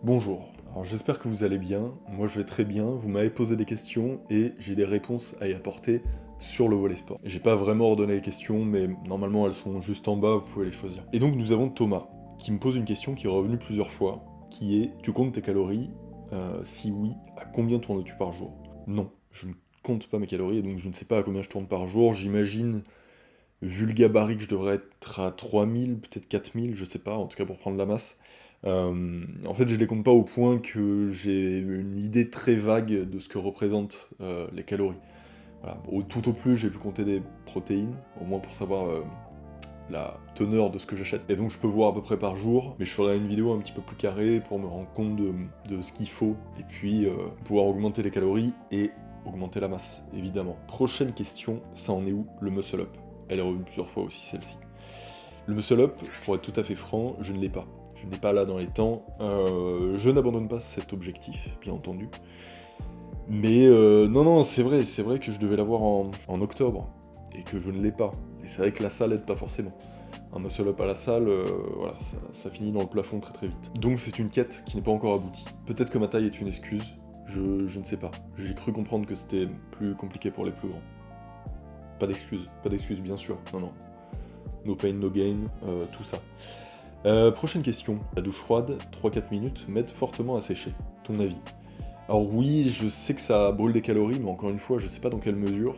Bonjour, alors j'espère que vous allez bien, moi je vais très bien, vous m'avez posé des questions et j'ai des réponses à y apporter sur le volet sport. J'ai pas vraiment ordonné les questions, mais normalement elles sont juste en bas, vous pouvez les choisir. Et donc nous avons Thomas, qui me pose une question qui est revenue plusieurs fois, qui est, tu comptes tes calories? Si oui, à combien tournes-tu par jour? Non, je ne compte pas mes calories, et donc je ne sais pas à combien je tourne par jour, j'imagine, vu le gabarit, que je devrais être à 3000, peut-être 4000, je sais pas, en tout cas pour prendre la masse. En fait, je les compte pas au point que j'ai une idée très vague de ce que représentent les calories. Voilà. Tout au plus, j'ai pu compter des protéines, au moins pour savoir la teneur de ce que j'achète. Et donc, je peux voir à peu près par jour, mais je ferai une vidéo un petit peu plus carrée pour me rendre compte de ce qu'il faut, et puis pouvoir augmenter les calories et augmenter la masse, évidemment. Prochaine question, ça en est où le muscle up? Elle est revenue plusieurs fois aussi, celle-ci. Le muscle up, pour être tout à fait franc, je ne l'ai pas. Je n'ai pas là dans les temps. Je n'abandonne pas cet objectif, bien entendu. Mais non, c'est vrai que je devais l'avoir en octobre, et que je ne l'ai pas. Et c'est vrai que la salle aide pas forcément. Un muscle up à la salle, voilà, ça finit dans le plafond très très vite. Donc c'est une quête qui n'est pas encore aboutie. Peut-être que ma taille est une excuse, je ne sais pas. J'ai cru comprendre que c'était plus compliqué pour les plus grands. Pas d'excuses bien sûr, non. No pain, no gain, tout ça. Prochaine question. La douche froide, 3-4 minutes, m'aide fortement à sécher. Ton avis? Alors oui, je sais que ça brûle des calories, mais encore une fois, je sais pas dans quelle mesure.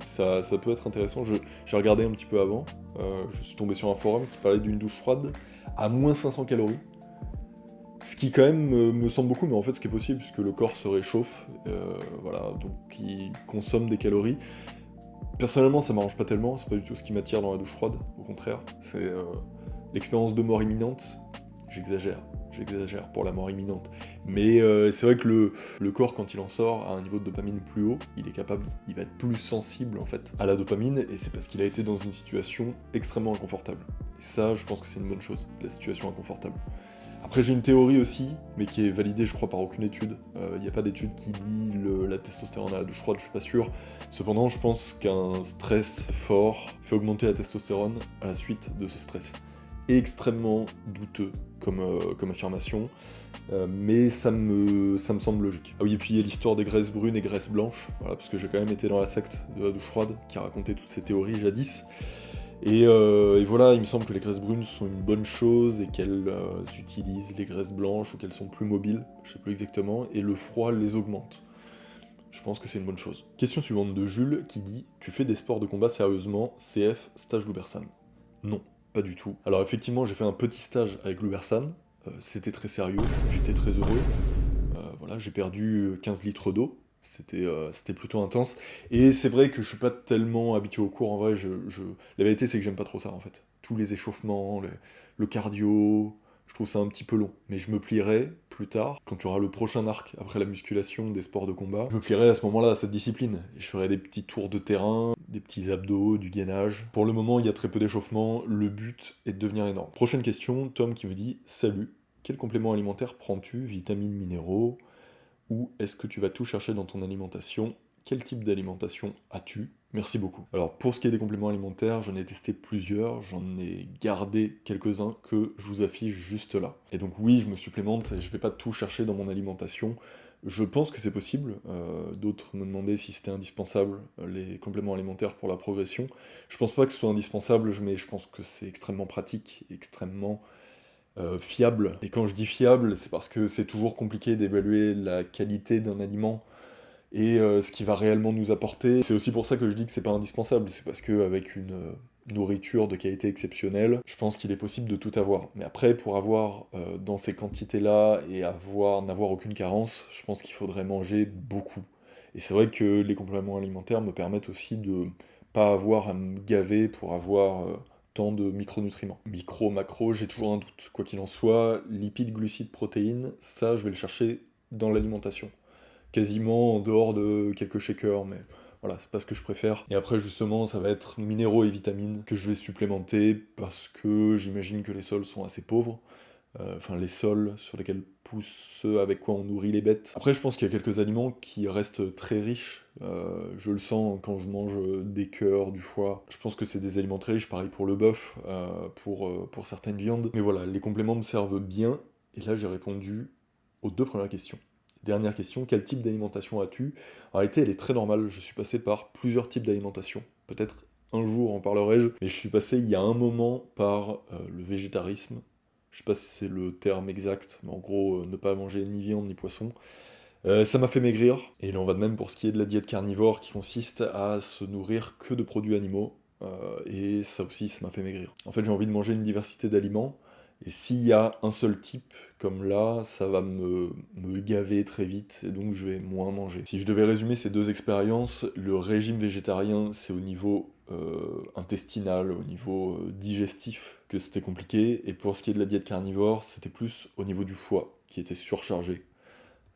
Ça peut être intéressant. J'ai regardé un petit peu avant. Je suis tombé sur un forum qui parlait d'une douche froide à moins 500 calories. Ce qui quand même me semble beaucoup, mais en fait ce qui est possible, puisque le corps se réchauffe, voilà, donc il consomme des calories. Personnellement, ça m'arrange pas tellement, c'est pas du tout ce qui m'attire dans la douche froide, au contraire. C'est l'expérience de mort imminente. J'exagère pour la mort imminente. Mais c'est vrai que le corps, quand il en sort à un niveau de dopamine plus haut, il va être plus sensible en fait à la dopamine, et c'est parce qu'il a été dans une situation extrêmement inconfortable. Et ça, je pense que c'est une bonne chose, la situation inconfortable. Après, j'ai une théorie aussi, mais qui est validée, je crois, par aucune étude. Il n'y a pas d'étude qui lie la testostérone à la douche froide, je suis pas sûr. Cependant, je pense qu'un stress fort fait augmenter la testostérone à la suite de ce stress. Extrêmement douteux comme affirmation, mais ça me semble logique. Ah oui, et puis il y a l'histoire des graisses brunes et graisses blanches, voilà, parce que j'ai quand même été dans la secte de la douche froide, qui racontait toutes ces théories jadis. Et voilà, il me semble que les graisses brunes sont une bonne chose et qu'elles utilisent les graisses blanches ou qu'elles sont plus mobiles, je sais plus exactement, et le froid les augmente. Je pense que c'est une bonne chose. Question suivante de Jules qui dit: tu fais des sports de combat sérieusement, CF, stage Loubersan? Non, pas du tout. Alors effectivement, j'ai fait un petit stage avec Loubersan, c'était très sérieux, j'étais très heureux. Voilà, j'ai perdu 15 litres d'eau, c'était plutôt intense. Et c'est vrai que je suis pas tellement habitué au cours, en vrai, la vérité c'est que j'aime pas trop ça en fait. Tous les échauffements, le cardio, je trouve ça un petit peu long. Mais je me plierai plus tard, quand tu auras le prochain arc après la musculation des sports de combat, je me plierai à ce moment-là à cette discipline. Et je ferai des petits tours de terrain, des petits abdos, du gainage. Pour le moment, il y a très peu d'échauffement, le but est de devenir énorme. Prochaine question, Tom qui me dit: salut, quel complément alimentaire prends-tu? Vitamines, minéraux? Ou est-ce que tu vas tout chercher dans ton alimentation? Quel type d'alimentation as-tu? Merci beaucoup. Alors pour ce qui est des compléments alimentaires, j'en ai testé plusieurs, j'en ai gardé quelques-uns que je vous affiche juste là. Et donc oui, je me supplémente, je vais pas tout chercher dans mon alimentation. Je pense que c'est possible. D'autres me demandaient si c'était indispensable, les compléments alimentaires pour la progression. Je pense pas que ce soit indispensable, mais je pense que c'est extrêmement pratique, extrêmement fiable. Et quand je dis fiable, c'est parce que c'est toujours compliqué d'évaluer la qualité d'un aliment et ce qu'il va réellement nous apporter. C'est aussi pour ça que je dis que c'est pas indispensable, c'est parce qu'avec une nourriture de qualité exceptionnelle, je pense qu'il est possible de tout avoir. Mais après, pour avoir dans ces quantités-là et n'avoir aucune carence, je pense qu'il faudrait manger beaucoup. Et c'est vrai que les compléments alimentaires me permettent aussi de pas avoir à me gaver pour avoir tant de micronutriments. Micro, macro, j'ai toujours un doute. Quoi qu'il en soit, lipides, glucides, protéines, ça je vais le chercher dans l'alimentation. Quasiment en dehors de quelques shakers, mais voilà, c'est pas ce que je préfère. Et après, justement, ça va être minéraux et vitamines que je vais supplémenter parce que j'imagine que les sols sont assez pauvres. Enfin, les sols sur lesquels poussent ceux avec quoi on nourrit les bêtes. Après, je pense qu'il y a quelques aliments qui restent très riches. Je le sens quand je mange des cœurs, du foie. Je pense que c'est des aliments très riches, pareil pour le bœuf, pour certaines viandes. Mais voilà, les compléments me servent bien. Et là, j'ai répondu aux 2 premières questions. Dernière question, quel type d'alimentation as-tu? En réalité, elle est très normale, je suis passé par plusieurs types d'alimentation. Peut-être un jour en parlerai-je, mais je suis passé il y a un moment par le végétarisme. Je sais pas si c'est le terme exact, mais en gros, ne pas manger ni viande ni poisson. Ça m'a fait maigrir, et il en va de même pour ce qui est de la diète carnivore qui consiste à se nourrir que de produits animaux, et ça aussi, ça m'a fait maigrir. En fait, j'ai envie de manger une diversité d'aliments, et s'il y a un seul type, comme là, ça va me gaver très vite, et donc je vais moins manger. Si je devais résumer ces 2 expériences, le régime végétarien, c'est au niveau intestinal, au niveau digestif que c'était compliqué, et pour ce qui est de la diète carnivore, c'était plus au niveau du foie, qui était surchargé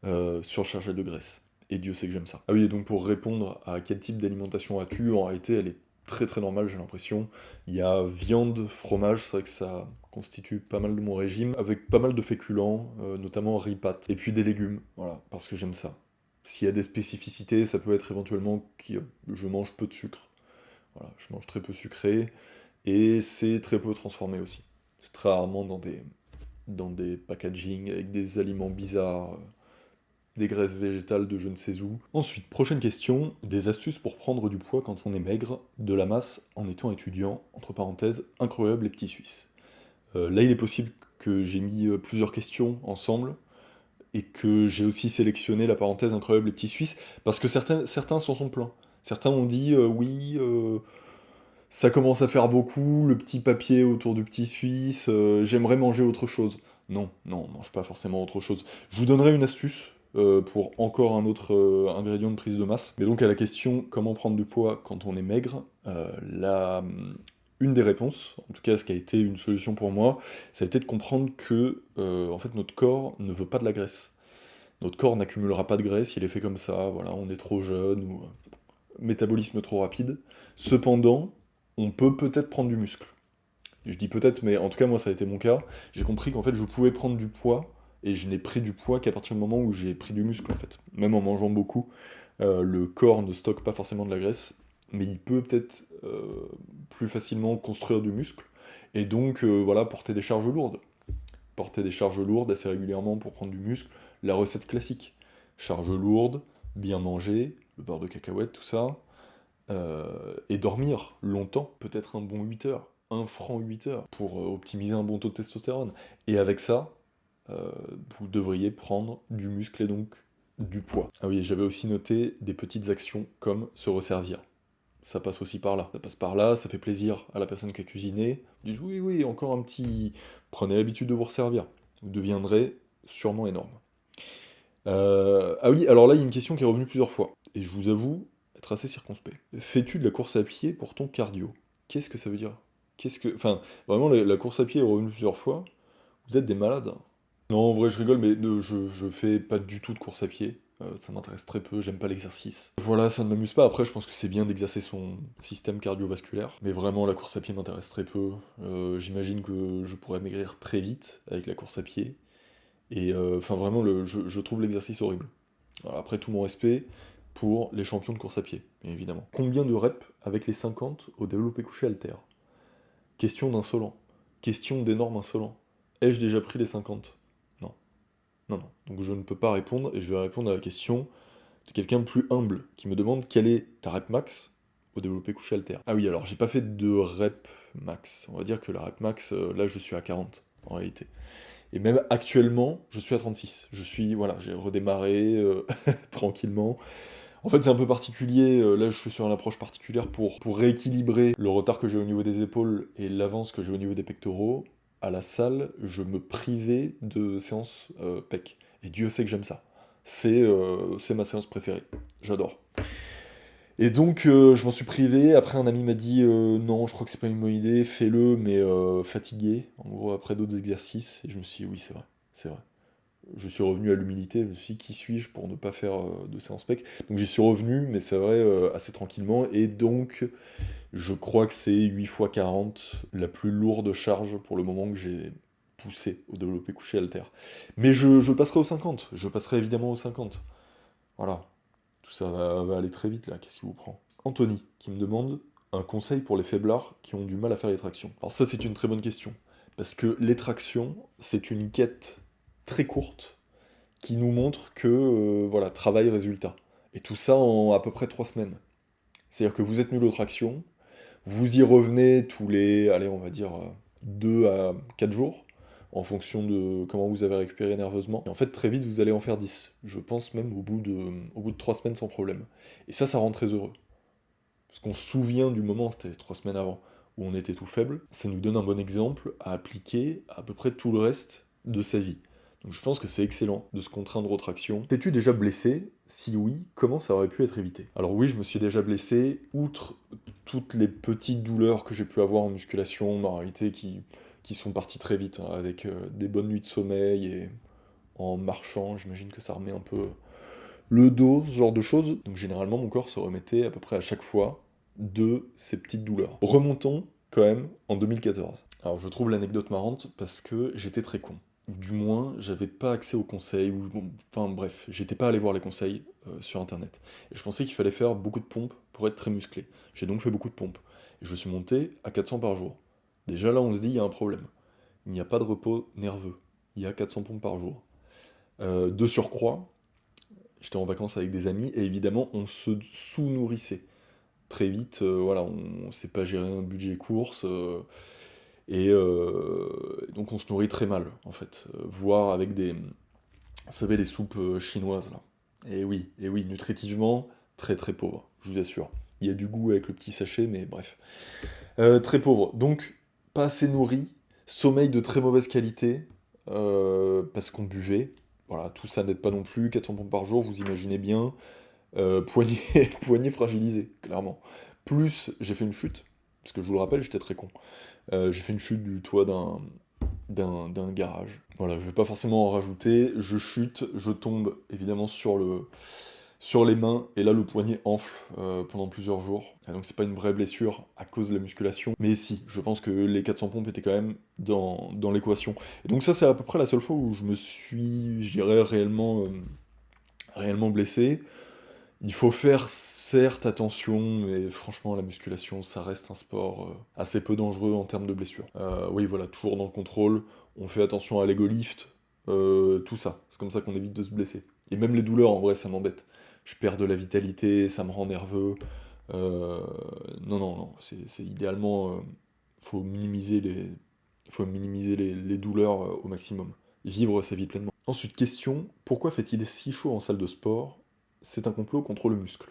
de graisse. Et Dieu sait que j'aime ça. Ah oui, et donc pour répondre à quel type d'alimentation as-tu, en réalité, elle est très très normale, j'ai l'impression. Il y a viande, fromage, c'est vrai que ça constitue pas mal de mon régime, avec pas mal de féculents, notamment riz pâte, et puis des légumes, voilà, parce que j'aime ça. S'il y a des spécificités, ça peut être éventuellement que je mange peu de sucre. Voilà, je mange très peu sucré, et c'est très peu transformé aussi. C'est très rarement dans des packaging avec des aliments bizarres, des graisses végétales de je ne sais où. Ensuite, prochaine question, des astuces pour prendre du poids quand on est maigre, de la masse en étant étudiant, entre parenthèses, incroyable les petits Suisses. Là, il est possible que j'ai mis plusieurs questions ensemble, et que j'ai aussi sélectionné la parenthèse incroyable les petits Suisses, parce que certains s'en sont plaints. Certains ont dit oui, ça commence à faire beaucoup, le petit papier autour du petit Suisse, j'aimerais manger autre chose. Non, non, on mange pas forcément autre chose. Je vous donnerai une astuce pour encore un autre ingrédient de prise de masse. Mais donc à la question comment prendre du poids quand on est maigre, une des réponses, en tout cas ce qui a été une solution pour moi, ça a été de comprendre que en fait notre corps ne veut pas de la graisse. Notre corps n'accumulera pas de graisse, il est fait comme ça, voilà, on est trop jeune ou métabolisme trop rapide. Cependant, on peut peut-être prendre du muscle. Je dis peut-être, mais en tout cas, moi, ça a été mon cas. J'ai compris qu'en fait, je pouvais prendre du poids, et je n'ai pris du poids qu'à partir du moment où j'ai pris du muscle, en fait. Même en mangeant beaucoup, le corps ne stocke pas forcément de la graisse, mais il peut peut-être plus facilement construire du muscle, et donc, voilà, porter des charges lourdes. Porter des charges lourdes assez régulièrement pour prendre du muscle, la recette classique. Charge lourde, bien manger, le beurre de cacahuète, tout ça, et dormir longtemps, peut-être un bon 8 heures, un franc 8 heures, pour optimiser un bon taux de testostérone. Et avec ça, euh, vous devriez prendre du muscle et donc du poids. Ah oui, j'avais aussi noté des petites actions comme se resservir. Ça passe aussi par là. Ça passe par là, ça fait plaisir à la personne qui a cuisiné. Vous dites oui, oui, encore un petit... Prenez l'habitude de vous resservir. Vous deviendrez sûrement énorme. Ah oui, alors là, il y a une question qui est revenue plusieurs fois. Et je vous avoue être assez circonspect. Fais-tu de la course à pied pour ton cardio? Qu'est-ce que ça veut dire? Qu'est-ce que... Enfin, vraiment, la course à pied est revenue plusieurs fois. Vous êtes des malades, hein. Non, en vrai, je rigole, mais je fais pas du tout de course à pied. Ça m'intéresse très peu, j'aime pas l'exercice. Voilà, ça ne m'amuse pas. Après, je pense que c'est bien d'exercer son système cardiovasculaire. Mais vraiment, la course à pied m'intéresse très peu. J'imagine que je pourrais maigrir très vite avec la course à pied. Et enfin, vraiment, je trouve l'exercice horrible. Alors, après, tout mon respect pour les champions de course à pied, bien évidemment. Combien de reps avec les 50 au développé couché haltère? Question d'insolent. Question d'énorme insolent. Ai-je déjà pris les 50? Non. Non, non. Donc je ne peux pas répondre, et je vais répondre à la question de quelqu'un de plus humble, qui me demande quelle est ta rep max au développé couché haltère. Ah oui, alors j'ai pas fait de rep max. On va dire que la rep max, là je suis à 40, en réalité. Et même actuellement, je suis à 36. Voilà, j'ai redémarré tranquillement. En fait, c'est un peu particulier. Là, je suis sur une approche particulière pour rééquilibrer le retard que j'ai au niveau des épaules et l'avance que j'ai au niveau des pectoraux. À la salle, je me privais de séances pec. Et Dieu sait que j'aime ça. C'est ma séance préférée. J'adore. Et donc, je m'en suis privé. Après, un ami m'a dit non, je crois que c'est pas une bonne idée, fais-le, mais fatigué, en gros, après d'autres exercices. Et je me suis dit oui, c'est vrai, c'est vrai. Je suis revenu à l'humilité, je me suis dit qui suis-je pour ne pas faire de séance pec. Donc j'y suis revenu, mais c'est vrai, assez tranquillement. Et donc, je crois que c'est 8 fois 40, la plus lourde charge pour le moment que j'ai poussé au développé couché haltère. Mais je passerai aux 50, je passerai évidemment aux 50. Voilà. Tout ça va aller très vite là, qu'est-ce qui vous prend? Anthony, qui me demande un conseil pour les faiblards qui ont du mal à faire les tractions. Alors ça, c'est une très bonne question. Parce que les tractions, c'est une quête très courtes qui nous montrent que, voilà, travail-résultat. Et tout ça en à peu près 3 semaines. C'est-à-dire que vous êtes nul aux tractions, vous y revenez tous les, allez, on va dire, 2 à 4 jours, en fonction de comment vous avez récupéré nerveusement. Et en fait, très vite, vous allez en faire 10. Je pense même au bout de 3 semaines sans problème. Et ça rend très heureux. Parce qu'on se souvient du moment, c'était 3 semaines avant, où on était tout faible. Ça nous donne un bon exemple à appliquer à peu près tout le reste de sa vie. Donc je pense que c'est excellent de se contraindre aux tractions. T'es-tu déjà blessé? Si oui, comment ça aurait pu être évité? Alors oui, je me suis déjà blessé, outre toutes les petites douleurs que j'ai pu avoir en musculation, en réalité qui sont parties très vite, hein, avec des bonnes nuits de sommeil et en marchant, j'imagine que ça remet un peu le dos, ce genre de choses. Donc généralement, mon corps se remettait à peu près à chaque fois de ces petites douleurs. Remontons quand même en 2014. Alors je trouve l'anecdote marrante parce que j'étais très con. Ou du moins, j'avais pas accès aux conseils, ou bon, enfin bref, j'étais pas allé voir les conseils sur internet. Et je pensais qu'il fallait faire beaucoup de pompes pour être très musclé. J'ai donc fait beaucoup de pompes. Et je suis monté à 400 par jour. Déjà là, on se dit, il y a un problème. Il n'y a pas de repos nerveux. Il y a 400 pompes par jour. De surcroît, j'étais en vacances avec des amis, et évidemment, on se sous-nourrissait. Très vite, voilà, on ne sait pas gérer un budget course, et donc on se nourrit très mal, en fait. Voire avec des, vous savez, les soupes chinoises, là. Et oui, nutritivement, très très pauvre, je vous assure. Il y a du goût avec le petit sachet, mais bref. Très pauvre. Donc, pas assez nourri, sommeil de très mauvaise qualité, parce qu'on buvait. Voilà, tout ça n'aide pas non plus. 400 pompes par jour, vous imaginez bien. Poignet, poignet fragilisé, clairement. Plus, j'ai fait une chute, parce que je vous le rappelle, j'étais très con. J'ai fait une chute du toit d'un garage. Voilà, je vais pas forcément en rajouter. Je chute, je tombe évidemment sur les mains, et là le poignet enfle pendant plusieurs jours. Et donc c'est pas une vraie blessure à cause de la musculation, mais si, je pense que les 400 pompes étaient quand même dans l'équation. Et donc ça c'est à peu près la seule fois où je me suis, je dirais, réellement blessé. Il faut faire certes attention, mais franchement la musculation ça reste un sport assez peu dangereux en termes de blessures. Oui voilà, toujours dans le contrôle, on fait attention à l'ego lift, tout ça. C'est comme ça qu'on évite de se blesser. Et même les douleurs en vrai ça m'embête. Je perds de la vitalité, ça me rend nerveux. Euh, non, non, non, c'est idéalement, faut minimiser les douleurs au maximum. Vivre sa vie pleinement. Ensuite, question, pourquoi fait-il si chaud en salle de sport? C'est un complot contre le muscle.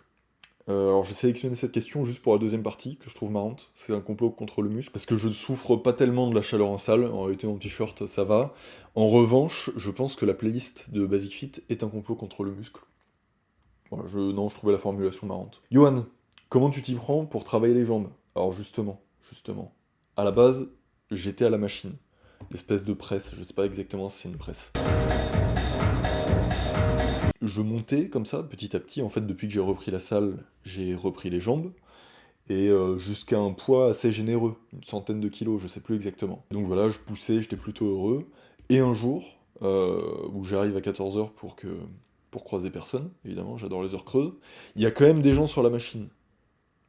Alors j'ai sélectionné cette question juste pour la deuxième partie, que je trouve marrante. C'est un complot contre le muscle, parce que je ne souffre pas tellement de la chaleur en salle. En réalité, mon t-shirt, ça va. En revanche, je pense que la playlist de Basic Fit est un complot contre le muscle. Voilà, non, je trouvais la formulation marrante. Johan, comment tu t'y prends pour travailler les jambes? Alors justement. À la base, j'étais à la machine. L'espèce de presse, je sais pas exactement si c'est une presse. Je montais comme ça, petit à petit. En fait, depuis que j'ai repris la salle, j'ai repris les jambes. Et jusqu'à un poids assez généreux, une centaine de kilos, je sais plus exactement. Donc voilà, je poussais, j'étais plutôt heureux. Et un jour, où j'arrive à 14h pour croiser personne, évidemment, j'adore les heures creuses, il y a quand même des gens sur la machine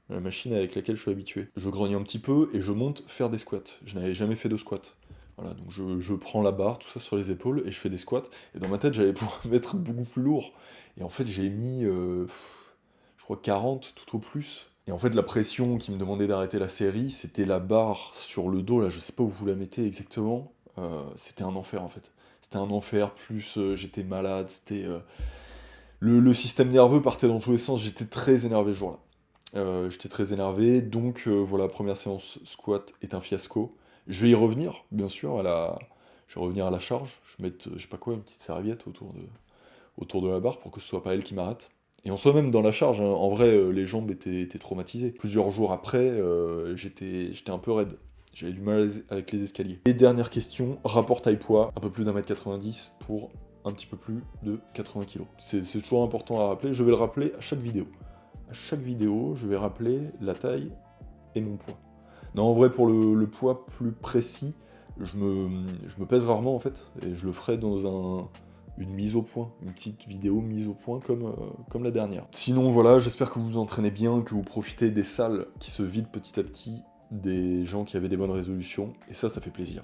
avec laquelle je suis habitué. Je grogne un petit peu et je monte faire des squats. Je n'avais jamais fait de squat. Voilà, donc je prends la barre, tout ça sur les épaules, et je fais des squats. Et dans ma tête, j'allais pouvoir mettre beaucoup plus lourd. Et en fait, j'ai mis, je crois, 40 tout au plus. Et en fait, la pression qui me demandait d'arrêter la série, c'était la barre sur le dos, là, je sais pas où vous la mettez exactement. C'était un enfer, en fait. C'était un enfer, plus j'étais malade, le système nerveux partait dans tous les sens, j'étais très énervé ce jour-là. J'étais très énervé, donc voilà, première séance squat est un fiasco. Je vais y revenir, bien sûr, je vais revenir à la charge. Je vais mettre, je sais pas quoi, une petite serviette autour de la barre pour que ce soit pas elle qui m'arrête. Et en soi, même dans la charge, hein, en vrai, les jambes étaient traumatisées. Plusieurs jours après, j'étais un peu raide. J'avais du mal avec les escaliers. Et dernière question, rapport taille-poids, un peu plus d'1m90 pour un petit peu plus de 80 kg. C'est toujours important à rappeler, je vais le rappeler à chaque vidéo. À chaque vidéo, je vais rappeler la taille et mon poids. Non, en vrai, pour le poids plus précis, je me pèse rarement en fait, et je le ferai dans une mise au point, une petite vidéo mise au point comme la dernière. Sinon voilà, j'espère que vous vous entraînez bien, que vous profitez des salles qui se vident petit à petit, des gens qui avaient des bonnes résolutions, et ça fait plaisir.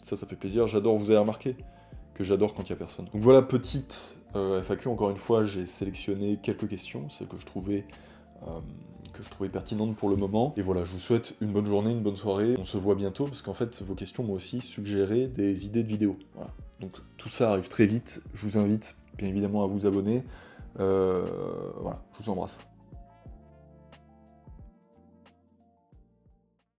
Ça fait plaisir, j'adore, vous avez remarqué que j'adore quand il y a personne. Donc voilà, petite FAQ, encore une fois, j'ai sélectionné quelques questions, celles que je trouvais pertinentes pour le moment. Et voilà, je vous souhaite une bonne journée, une bonne soirée. On se voit bientôt, parce qu'en fait, vos questions m'ont aussi suggéré des idées de vidéos. Voilà. Donc tout ça arrive très vite, je vous invite bien évidemment à vous abonner. Voilà, je vous embrasse.